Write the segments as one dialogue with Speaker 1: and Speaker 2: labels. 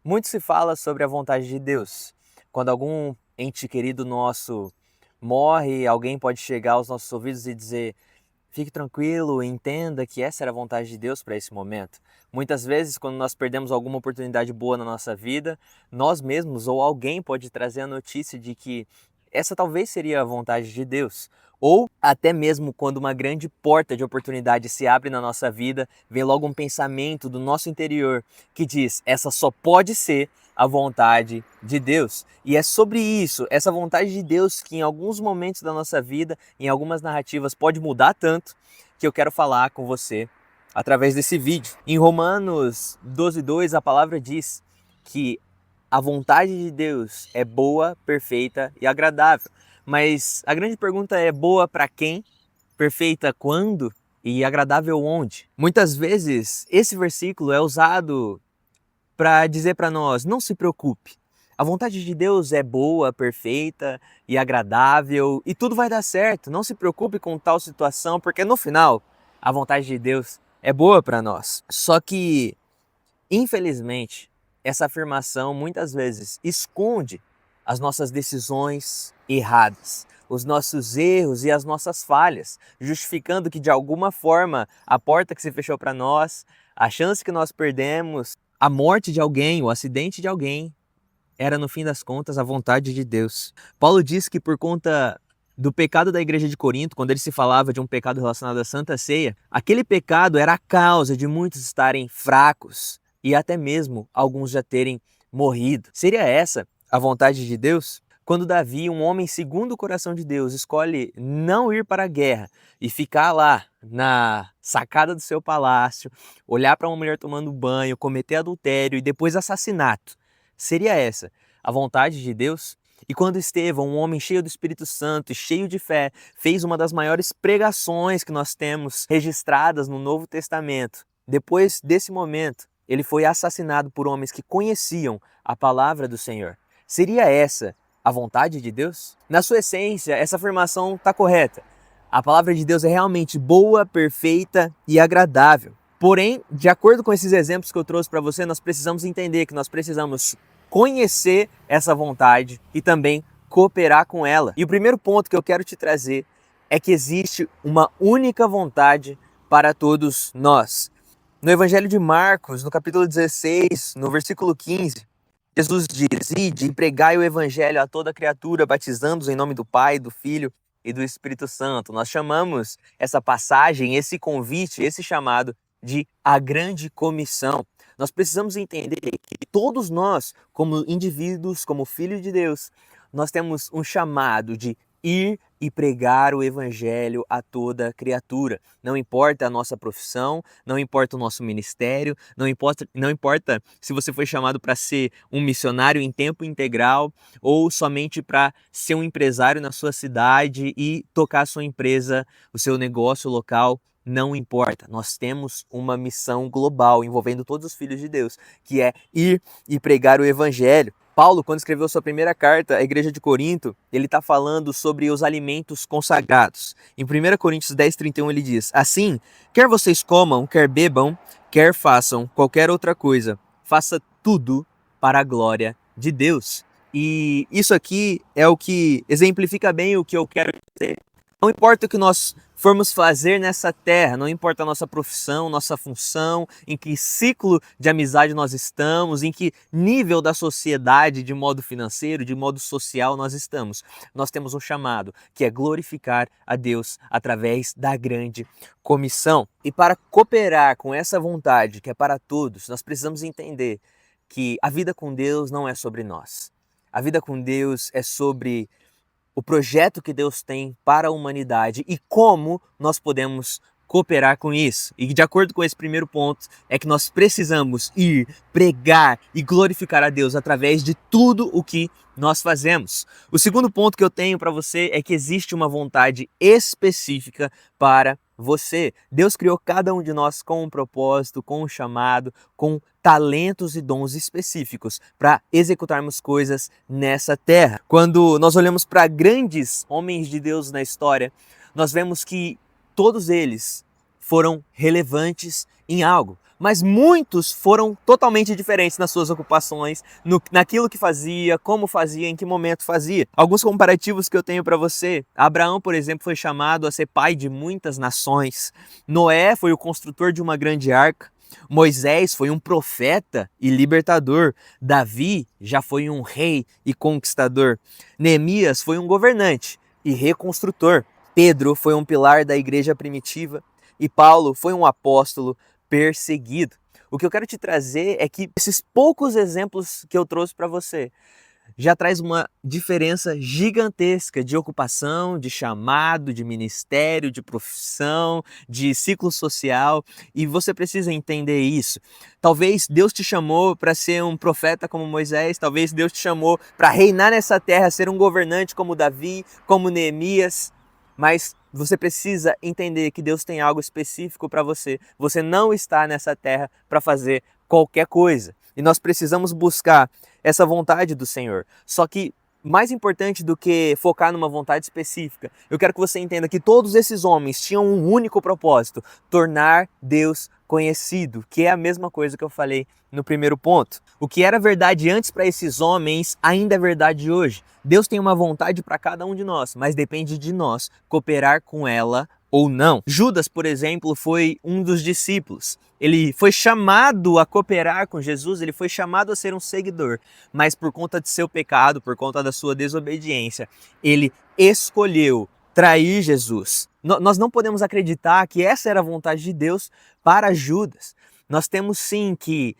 Speaker 1: Muito se fala sobre a vontade de Deus. Quando algum ente querido nosso morre, alguém pode chegar aos nossos ouvidos e dizer: fique tranquilo, entenda que essa era a vontade de Deus para esse momento. Muitas vezes, quando nós perdemos alguma oportunidade boa na nossa vida, nós mesmos ou alguém pode trazer a notícia de que essa talvez seria a vontade de Deus. Ou até mesmo quando uma grande porta de oportunidade se abre na nossa vida, vem logo um pensamento do nosso interior que diz: essa só pode ser a vontade de Deus. E é sobre isso, essa vontade de Deus, que em alguns momentos da nossa vida, em algumas narrativas, pode mudar tanto, que eu quero falar com você através desse vídeo. Em Romanos 12:2, a palavra diz que a vontade de Deus é boa, perfeita e agradável. Mas a grande pergunta é: boa para quem? Perfeita quando? E agradável onde? Muitas vezes esse versículo é usado para dizer para nós: não se preocupe. A vontade de Deus é boa, perfeita e agradável e tudo vai dar certo. Não se preocupe com tal situação, porque no final a vontade de Deus é boa para nós. Só que, infelizmente, essa afirmação muitas vezes esconde as nossas decisões erradas, os nossos erros e as nossas falhas, justificando que de alguma forma a porta que se fechou para nós, a chance que nós perdemos, a morte de alguém, o acidente de alguém, era no fim das contas a vontade de Deus. Paulo diz que por conta do pecado da igreja de Corinto, quando ele se falava de um pecado relacionado à Santa Ceia, aquele pecado era a causa de muitos estarem fracos e até mesmo alguns já terem morrido. Seria essa a vontade de Deus? Quando Davi, um homem segundo o coração de Deus, escolhe não ir para a guerra e ficar lá na sacada do seu palácio, olhar para uma mulher tomando banho, cometer adultério e depois assassinato, seria essa a vontade de Deus? E quando Estevão, um homem cheio do Espírito Santo e cheio de fé, fez uma das maiores pregações que nós temos registradas no Novo Testamento, depois desse momento, ele foi assassinado por homens que conheciam a palavra do Senhor. Seria essa a vontade de Deus? Na sua essência, essa afirmação está correta. A palavra de Deus é realmente boa, perfeita e agradável. Porém, de acordo com esses exemplos que eu trouxe para você, nós precisamos entender que nós precisamos conhecer essa vontade e também cooperar com ela. E o primeiro ponto que eu quero te trazer é que existe uma única vontade para todos nós. No Evangelho de Marcos, no capítulo 16, no versículo 15, Jesus diz: ide e pregai o Evangelho a toda criatura, batizando-os em nome do Pai, do Filho e do Espírito Santo. Nós chamamos essa passagem, esse convite, esse chamado de a grande comissão. Nós precisamos entender que todos nós, como indivíduos, como filhos de Deus, nós temos um chamado de ir e pregar o Evangelho a toda criatura. Não importa a nossa profissão, não importa o nosso ministério, não importa se você foi chamado para ser um missionário em tempo integral ou somente para ser um empresário na sua cidade e tocar a sua empresa, o seu negócio local. Não importa, nós temos uma missão global envolvendo todos os filhos de Deus, que é ir e pregar o Evangelho. Paulo, quando escreveu sua primeira carta à igreja de Corinto, ele está falando sobre os alimentos consagrados. Em 1 Coríntios 10:31 ele diz: assim, quer vocês comam, quer bebam, quer façam qualquer outra coisa, faça tudo para a glória de Deus. E isso aqui é o que exemplifica bem o que eu quero dizer. Não importa o que nós formos fazer nessa terra, não importa a nossa profissão, nossa função, em que ciclo de amizade nós estamos, em que nível da sociedade, de modo financeiro, de modo social nós estamos. Nós temos um chamado, que é glorificar a Deus através da grande comissão. E para cooperar com essa vontade, que é para todos, nós precisamos entender que a vida com Deus não é sobre nós. A vida com Deus é sobre o projeto que Deus tem para a humanidade e como nós podemos cooperar com isso. E de acordo com esse primeiro ponto, é que nós precisamos ir, pregar e glorificar a Deus através de tudo o que nós fazemos. O segundo ponto que eu tenho para você é que existe uma vontade específica para você. Deus criou cada um de nós com um propósito, com um chamado, com talentos e dons específicos para executarmos coisas nessa terra. Quando nós olhamos para grandes homens de Deus na história, nós vemos que todos eles foram relevantes em algo, mas muitos foram totalmente diferentes nas suas ocupações, naquilo que fazia, como fazia, em que momento fazia. Alguns comparativos que eu tenho para você: Abraão, por exemplo, foi chamado a ser pai de muitas nações. Noé foi o construtor de uma grande arca. Moisés foi um profeta e libertador. Davi já foi um rei e conquistador. Neemias foi um governante e reconstrutor. Pedro foi um pilar da igreja primitiva e Paulo foi um apóstolo perseguido. O que eu quero te trazer é que esses poucos exemplos que eu trouxe para você já traz uma diferença gigantesca de ocupação, de chamado, de ministério, de profissão, de ciclo social, e você precisa entender isso. Talvez Deus te chamou para ser um profeta como Moisés, talvez Deus te chamou para reinar nessa terra, ser um governante como Davi, como Neemias, mas você precisa entender que Deus tem algo específico para você. Você não está nessa terra para fazer qualquer coisa. E nós precisamos buscar essa vontade do Senhor. Só que mais importante do que focar numa vontade específica, eu quero que você entenda que todos esses homens tinham um único propósito: tornar Deus conhecido, que é a mesma coisa que eu falei no primeiro ponto. O que era verdade antes para esses homens ainda é verdade hoje. Deus tem uma vontade para cada um de nós, mas depende de nós cooperar com ela ou não. Judas, por exemplo, foi um dos discípulos. Ele foi chamado a cooperar com Jesus, ele foi chamado a ser um seguidor, mas por conta de seu pecado, por conta da sua desobediência, ele escolheu trair Jesus. Nós não podemos acreditar que essa era a vontade de Deus para Judas. Nós temos sim que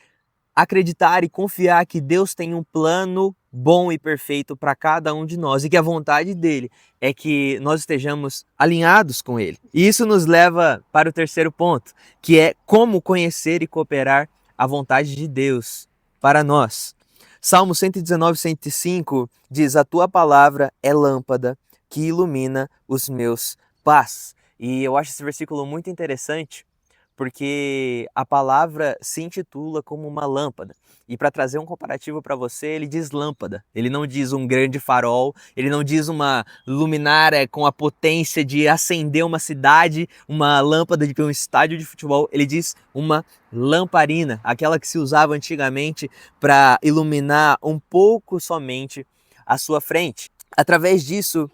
Speaker 1: acreditar e confiar que Deus tem um plano bom e perfeito para cada um de nós e que a vontade dele é que nós estejamos alinhados com ele. E isso nos leva para o terceiro ponto, que é como conhecer e cooperar a vontade de Deus para nós. Salmo 119, 105 diz: a tua palavra é lâmpada que ilumina os meus passos. E eu acho esse versículo muito interessante, porque a palavra se intitula como uma lâmpada. E para trazer um comparativo para você, ele diz lâmpada. Ele não diz um grande farol, ele não diz uma luminária com a potência de acender uma cidade, uma lâmpada de um estádio de futebol. Ele diz uma lamparina, aquela que se usava antigamente para iluminar um pouco somente a sua frente. Através disso,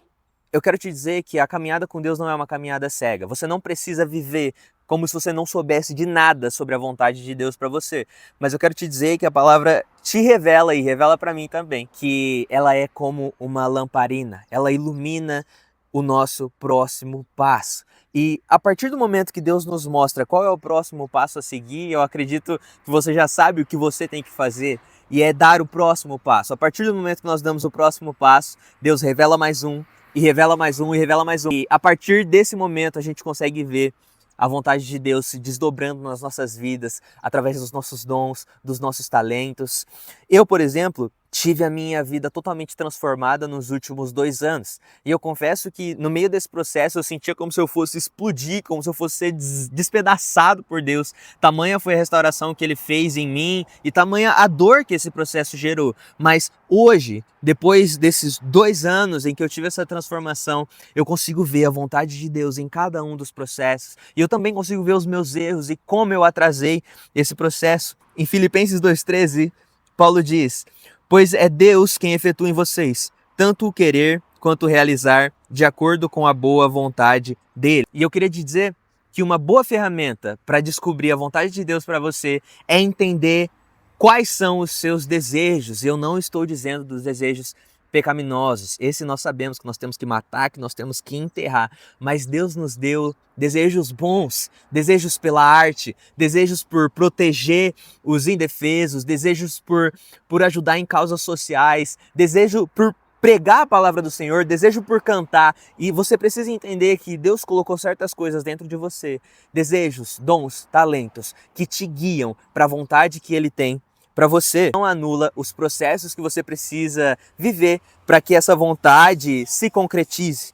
Speaker 1: eu quero te dizer que a caminhada com Deus não é uma caminhada cega. Você não precisa viver como se você não soubesse de nada sobre a vontade de Deus para você. Mas eu quero te dizer que a palavra te revela, e revela para mim também, que ela é como uma lamparina. Ela ilumina o nosso próximo passo. E a partir do momento que Deus nos mostra qual é o próximo passo a seguir, eu acredito que você já sabe o que você tem que fazer, e é dar o próximo passo. A partir do momento que nós damos o próximo passo, Deus revela mais um, e revela mais um, e revela mais um. E a partir desse momento a gente consegue ver a vontade de Deus se desdobrando nas nossas vidas, através dos nossos dons, dos nossos talentos. Eu, por exemplo, tive a minha vida totalmente transformada nos últimos 2 anos. E eu confesso que no meio desse processo eu sentia como se eu fosse explodir, como se eu fosse ser despedaçado por Deus. Tamanha foi a restauração que Ele fez em mim e tamanha a dor que esse processo gerou. Mas hoje, depois desses 2 anos em que eu tive essa transformação, eu consigo ver a vontade de Deus em cada um dos processos. E eu também consigo ver os meus erros e como eu atrasei esse processo. Em Filipenses 2,13, Paulo diz: pois é Deus quem efetua em vocês tanto o querer quanto o realizar de acordo com a boa vontade dele. E eu queria te dizer que uma boa ferramenta para descobrir a vontade de Deus para você é entender quais são os seus desejos. E eu não estou dizendo dos desejos pecaminosos. Esse nós sabemos que nós temos que matar, que nós temos que enterrar. Mas Deus nos deu desejos bons, desejos pela arte, desejos por proteger os indefesos, desejos por ajudar em causas sociais, desejo por pregar a palavra do Senhor, desejo por cantar. E você precisa entender que Deus colocou certas coisas dentro de você, desejos, dons, talentos, que te guiam para a vontade que Ele tem para você. Não anula os processos que você precisa viver para que essa vontade se concretize.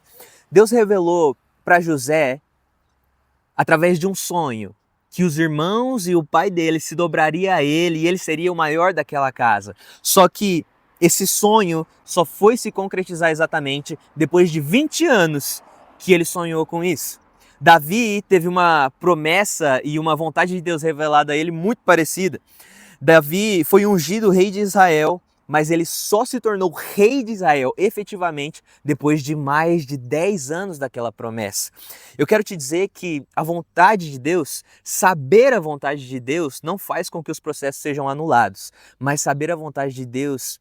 Speaker 1: Deus revelou para José, através de um sonho, que os irmãos e o pai dele se dobraria a ele e ele seria o maior daquela casa. Só que esse sonho só foi se concretizar exatamente depois de 20 anos que ele sonhou com isso. Davi teve uma promessa e uma vontade de Deus revelada a ele muito parecida. Davi foi ungido rei de Israel, mas ele só se tornou rei de Israel efetivamente depois de mais de 10 anos daquela promessa. Eu quero te dizer que a vontade de Deus, saber a vontade de Deus, não faz com que os processos sejam anulados, mas saber a vontade de Deus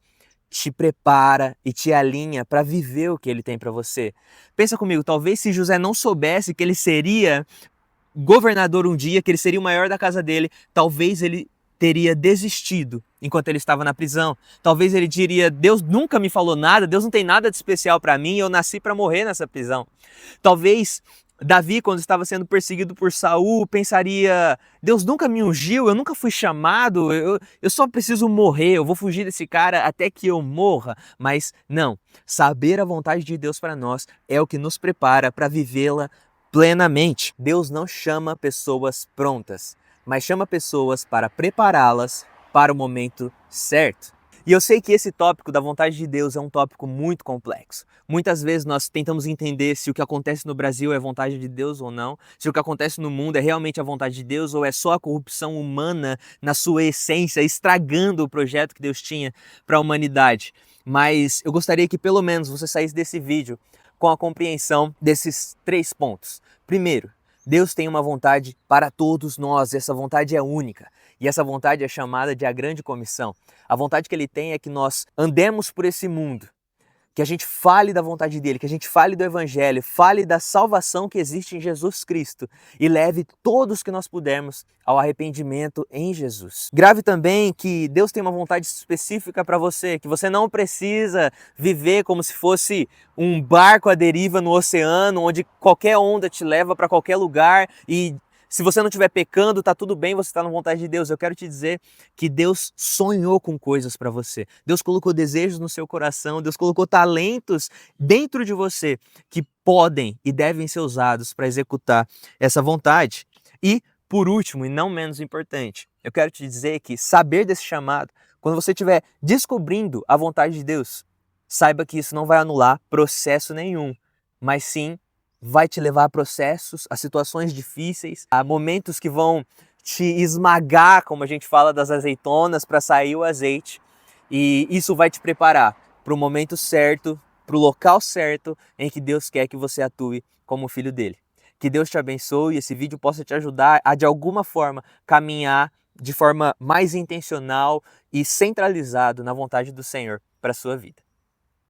Speaker 1: te prepara e te alinha para viver o que ele tem para você. Pensa comigo, talvez se José não soubesse que ele seria governador um dia, que ele seria o maior da casa dele, talvez ele teria desistido enquanto ele estava na prisão. Talvez ele diria: Deus nunca me falou nada, Deus não tem nada de especial para mim, eu nasci para morrer nessa prisão. Talvez Davi, quando estava sendo perseguido por Saul, pensaria: Deus nunca me ungiu, eu nunca fui chamado, eu só preciso morrer, eu vou fugir desse cara até que eu morra. Mas não, saber a vontade de Deus para nós é o que nos prepara para vivê-la plenamente. Deus não chama pessoas prontas, mas chama pessoas para prepará-las para o momento certo. E eu sei que esse tópico da vontade de Deus é um tópico muito complexo. Muitas vezes nós tentamos entender se o que acontece no Brasil é vontade de Deus ou não, se o que acontece no mundo é realmente a vontade de Deus ou é só a corrupção humana na sua essência, estragando o projeto que Deus tinha para a humanidade. Mas eu gostaria que pelo menos você saísse desse vídeo com a compreensão desses 3 pontos. Primeiro, Deus tem uma vontade para todos nós, essa vontade é única. E essa vontade é chamada de a grande comissão. A vontade que ele tem é que nós andemos por esse mundo, que a gente fale da vontade dele, que a gente fale do evangelho, fale da salvação que existe em Jesus Cristo e leve todos que nós pudermos ao arrependimento em Jesus. Grave também que Deus tem uma vontade específica para você, que você não precisa viver como se fosse um barco à deriva no oceano, onde qualquer onda te leva para qualquer lugar e se você não estiver pecando, está tudo bem, você está na vontade de Deus. Eu quero te dizer que Deus sonhou com coisas para você. Deus colocou desejos no seu coração, Deus colocou talentos dentro de você que podem e devem ser usados para executar essa vontade. E, por último, e não menos importante, eu quero te dizer que saber desse chamado, quando você estiver descobrindo a vontade de Deus, saiba que isso não vai anular processo nenhum, mas sim vai te levar a processos, a situações difíceis, a momentos que vão te esmagar, como a gente fala das azeitonas, para sair o azeite. E isso vai te preparar para o momento certo, para o local certo em que Deus quer que você atue como filho dele. Que Deus te abençoe e esse vídeo possa te ajudar a, de alguma forma, caminhar de forma mais intencional e centralizado na vontade do Senhor para a sua vida.